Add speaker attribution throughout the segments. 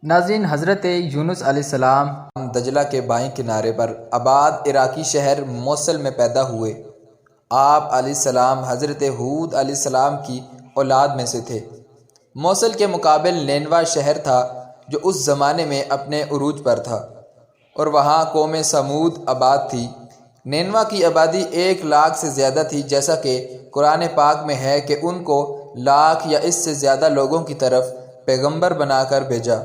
Speaker 1: ناظرین، حضرت یونس علیہ السلام
Speaker 2: دجلہ کے بائیں کنارے پر آباد عراقی شہر موصل میں پیدا ہوئے۔ آپ علیہ السلام حضرت ہود علیہ السلام کی اولاد میں سے تھے۔ موصل کے مقابل نینوا شہر تھا جو اس زمانے میں اپنے عروج پر تھا، اور وہاں قوم سمود آباد تھی۔ نینوا کی آبادی 1,00,000 سے زیادہ تھی، جیسا کہ قرآن پاک میں ہے کہ ان کو 1,00,000 یا اس سے زیادہ لوگوں کی طرف پیغمبر بنا کر بھیجا۔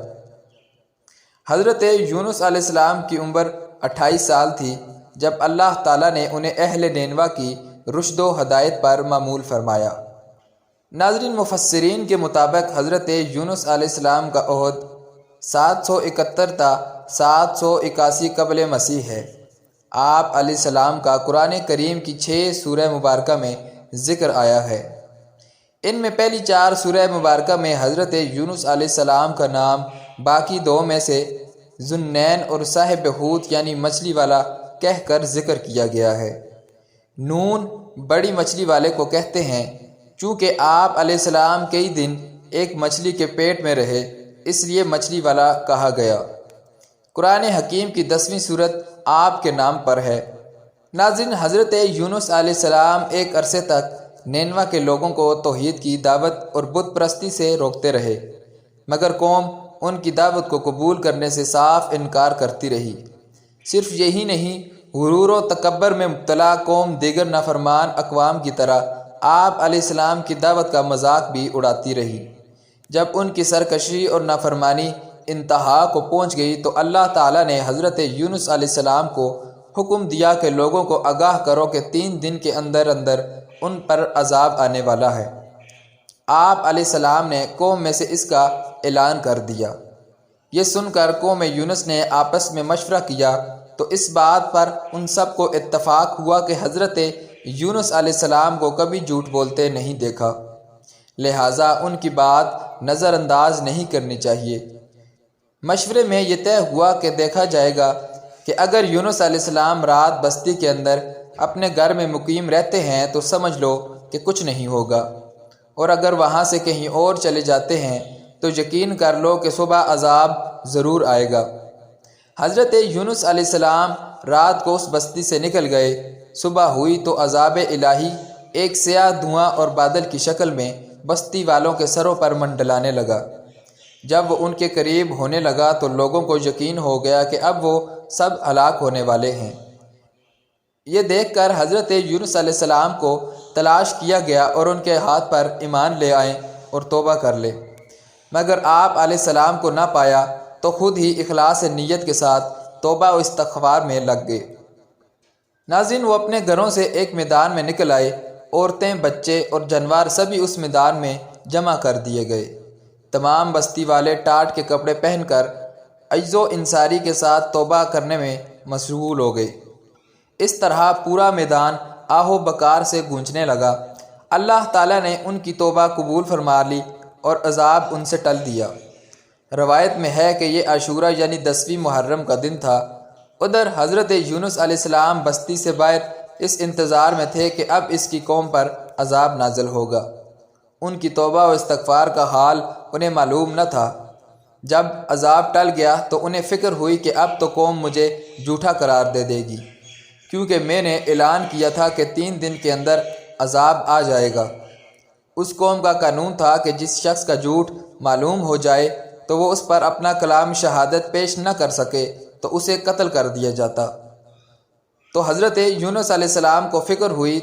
Speaker 2: حضرت یونس علیہ السلام کی عمر 28 سال تھی جب اللہ تعالیٰ نے انہیں اہل نینوا کی رشد و ہدایت پر معمول فرمایا۔ ناظرین، مفسرین کے مطابق حضرت یونس علیہ السلام کا عہد 771 تا 781 قبل مسیح ہے۔ آپ علیہ السلام کا قرآن کریم کی 6 سورہ مبارکہ میں ذکر آیا ہے۔ ان میں پہلی 4 سورہ مبارکہ میں حضرت یونس علیہ السلام کا نام باقی 2 میں سے ذوالنین اور صاحب حوت یعنی مچھلی والا کہہ کر ذکر کیا گیا ہے۔ نون بڑی مچھلی والے کو کہتے ہیں، چونکہ آپ علیہ السلام کئی دن ایک مچھلی کے پیٹ میں رہے، اس لیے مچھلی والا کہا گیا۔ قرآن حکیم کی 10ویں سورت آپ کے نام پر ہے۔ ناظرین، حضرت یونس علیہ السلام ایک عرصے تک نینوا کے لوگوں کو توحید کی دعوت اور بت پرستی سے روکتے رہے، مگر قوم ان کی دعوت کو قبول کرنے سے صاف انکار کرتی رہی۔ صرف یہی نہیں، غرور و تکبر میں مبتلا قوم دیگر نافرمان اقوام کی طرح آپ علیہ السلام کی دعوت کا مذاق بھی اڑاتی رہی۔ جب ان کی سرکشی اور نافرمانی انتہا کو پہنچ گئی تو اللہ تعالیٰ نے حضرت یونس علیہ السلام کو حکم دیا کہ لوگوں کو آگاہ کرو کہ 3 دن کے اندر اندر ان پر عذاب آنے والا ہے۔ آپ علیہ السلام نے قوم میں سے اس کا اعلان کر دیا۔ یہ سن کر قوم یونس نے آپس میں مشورہ کیا تو اس بات پر ان سب کو اتفاق ہوا کہ حضرت یونس علیہ السلام کو کبھی جھوٹ بولتے نہیں دیکھا، لہٰذا ان کی بات نظر انداز نہیں کرنی چاہیے۔ مشورے میں یہ طے ہوا کہ دیکھا جائے گا کہ اگر یونس علیہ السلام رات بستی کے اندر اپنے گھر میں مقیم رہتے ہیں تو سمجھ لو کہ کچھ نہیں ہوگا، اور اگر وہاں سے کہیں اور چلے جاتے ہیں تو یقین کر لو کہ صبح عذاب ضرور آئے گا۔ حضرت یونس علیہ السلام رات کو اس بستی سے نکل گئے۔ صبح ہوئی تو عذاب الہی ایک سیاہ دھواں اور بادل کی شکل میں بستی والوں کے سروں پر منڈلانے لگا۔ جب وہ ان کے قریب ہونے لگا تو لوگوں کو یقین ہو گیا کہ اب وہ سب ہلاک ہونے والے ہیں۔ یہ دیکھ کر حضرت یونس علیہ السلام کو تلاش کیا گیا اور ان کے ہاتھ پر ایمان لے آئیں اور توبہ کر لے، مگر آپ علیہ السلام کو نہ پایا تو خود ہی اخلاص نیت کے ساتھ توبہ و استغفار میں لگ گئے۔ ناظرین، وہ اپنے گھروں سے ایک میدان میں نکل آئے، عورتیں، بچے اور جانور سبھی اس میدان میں جمع کر دیے گئے۔ تمام بستی والے ٹاٹ کے کپڑے پہن کر عجز و انصاری کے ساتھ توبہ کرنے میں مشغول ہو گئے۔ اس طرح پورا میدان آہو بکار سے گونجنے لگا۔ اللہ تعالیٰ نے ان کی توبہ قبول فرما لی اور عذاب ان سے ٹل دیا۔ روایت میں ہے کہ یہ عاشورہ یعنی 10ویں محرم کا دن تھا۔ ادھر حضرت یونس علیہ السلام بستی سے باہر اس انتظار میں تھے کہ اب اس کی قوم پر عذاب نازل ہوگا۔ ان کی توبہ و استغفار کا حال انہیں معلوم نہ تھا۔ جب عذاب ٹل گیا تو انہیں فکر ہوئی کہ اب تو قوم مجھے جھوٹا قرار دے دے گی، کیونکہ میں نے اعلان کیا تھا کہ 3 دن کے اندر عذاب آ جائے گا۔ اس قوم کا قانون تھا کہ جس شخص کا جھوٹ معلوم ہو جائے تو وہ اس پر اپنا کلام شہادت پیش نہ کر سکے تو اسے قتل کر دیا جاتا۔ تو حضرت یونس علیہ السلام کو فکر ہوئی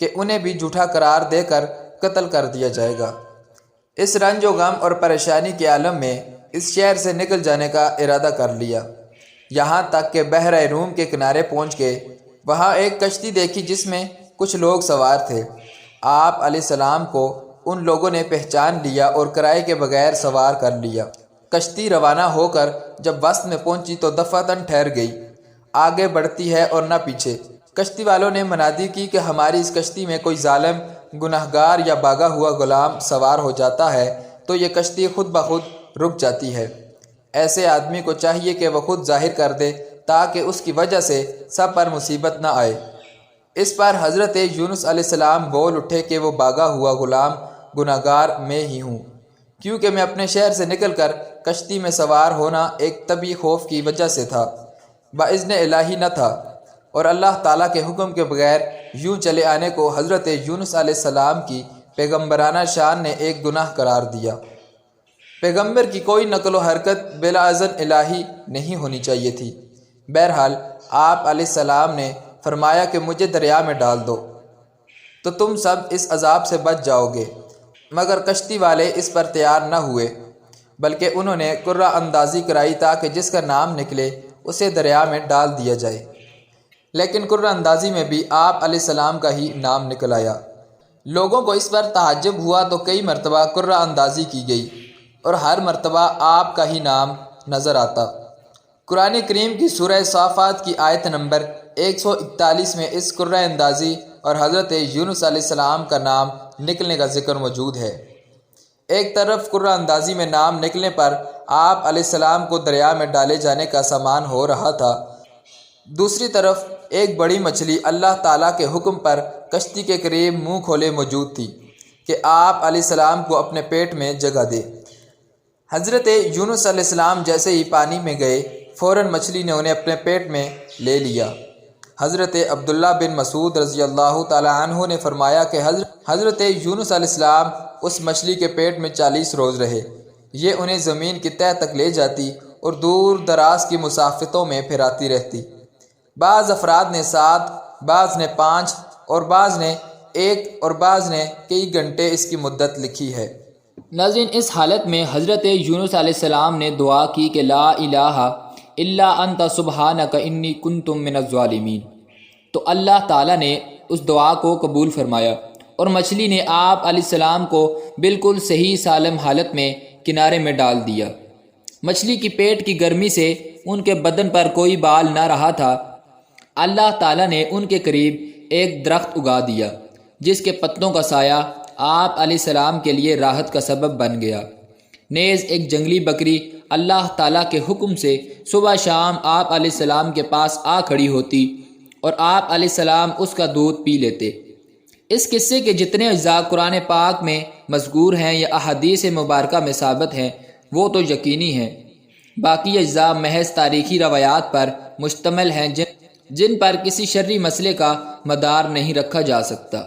Speaker 2: کہ انہیں بھی جھوٹا قرار دے کر قتل کر دیا جائے گا۔ اس رنج و غم اور پریشانی کے عالم میں اس شہر سے نکل جانے کا ارادہ کر لیا، یہاں تک کہ بحر روم کے کنارے پہنچ گئے۔ وہاں ایک کشتی دیکھی جس میں کچھ لوگ سوار تھے۔ آپ علیہ السلام کو ان لوگوں نے پہچان لیا اور کرائے کے بغیر سوار کر لیا۔ کشتی روانہ ہو کر جب وسط میں پہنچی تو دفعتاً ٹھہر گئی، آگے بڑھتی ہے اور نہ پیچھے۔ کشتی والوں نے منادی کی کہ ہماری اس کشتی میں کوئی ظالم، گناہگار یا بھاگا ہوا غلام سوار ہو جاتا ہے تو یہ کشتی خود بخود رک جاتی ہے۔ ایسے آدمی کو چاہیے کہ وہ خود ظاہر کر دے تاکہ اس کی وجہ سے سب پر مصیبت نہ آئے۔ اس پر حضرت یونس علیہ السلام بول اٹھے کہ وہ بھاگا ہوا غلام گناہگار میں ہی ہوں، کیونکہ میں اپنے شہر سے نکل کر کشتی میں سوار ہونا ایک طبعی خوف کی وجہ سے تھا، باذن الہی نہ تھا، اور اللہ تعالیٰ کے حکم کے بغیر یوں چلے آنے کو حضرت یونس علیہ السلام کی پیغمبرانہ شان نے ایک گناہ قرار دیا۔ پیغمبر کی کوئی نقل و حرکت بلا اذن الہی نہیں ہونی چاہیے تھی۔ بہرحال آپ علیہ السلام نے فرمایا کہ مجھے دریا میں ڈال دو تو تم سب اس عذاب سے بچ جاؤ گے، مگر کشتی والے اس پر تیار نہ ہوئے، بلکہ انہوں نے قرہ اندازی کرائی تاکہ جس کا نام نکلے اسے دریا میں ڈال دیا جائے، لیکن قرہ اندازی میں بھی آپ علیہ السلام کا ہی نام نکل آیا۔ لوگوں کو اس پر تعجب ہوا تو کئی مرتبہ قرہ اندازی کی گئی اور ہر مرتبہ آپ کا ہی نام نظر آتا۔ قرآن کریم کی سورہ صافات کی آیت نمبر 141 میں اس قرہ اندازی اور حضرت یونس علیہ السلام کا نام نکلنے کا ذکر موجود ہے۔ ایک طرف قرہ اندازی میں نام نکلنے پر آپ علیہ السلام کو دریا میں ڈالے جانے کا سامان ہو رہا تھا، دوسری طرف ایک بڑی مچھلی اللہ تعالیٰ کے حکم پر کشتی کے قریب منہ کھولے موجود تھی کہ آپ علیہ السلام کو اپنے پیٹ میں جگہ دے۔ حضرت یونس علیہ السلام جیسے ہی پانی میں گئے، فوراً مچھلی نے انہیں اپنے پیٹ میں لے لیا۔ حضرت عبداللہ بن مسعود رضی اللہ تعالی عنہ نے فرمایا کہ حضرت یونس علیہ السلام اس مچھلی کے پیٹ میں 40 روز رہے، یہ انہیں زمین کی تہہ تک لے جاتی اور دور دراز کی مسافتوں میں پھراتی رہتی۔ بعض افراد نے 7، بعض نے 5 اور بعض نے 1 اور بعض نے کئی گھنٹے اس کی مدت لکھی ہے۔
Speaker 1: ناظرین، اس حالت میں حضرت یونس علیہ السلام نے دعا کی کہ لا الہ الا انت سبحانک انی کنت من الظالمین، تو اللہ تعالیٰ نے اس دعا کو قبول فرمایا اور مچھلی نے آپ علیہ السلام کو بالکل صحیح سالم حالت میں کنارے میں ڈال دیا۔ مچھلی کی پیٹ کی گرمی سے ان کے بدن پر کوئی بال نہ رہا تھا۔ اللہ تعالیٰ نے ان کے قریب ایک درخت اگا دیا جس کے پتوں کا سایہ آپ علیہ السلام کے لیے راحت کا سبب بن گیا۔ نیز ایک جنگلی بکری اللہ تعالیٰ کے حکم سے صبح شام آپ علیہ السلام کے پاس آ کھڑی ہوتی اور آپ علیہ السلام اس کا دودھ پی لیتے۔ اس قصے کے جتنے اجزاء قرآن پاک میں مذکور ہیں یا احادیث مبارکہ میں ثابت ہیں وہ تو یقینی ہیں، باقی اجزاء محض تاریخی روایات پر مشتمل ہیں جن پر کسی شرعی مسئلے کا مدار نہیں رکھا جا سکتا۔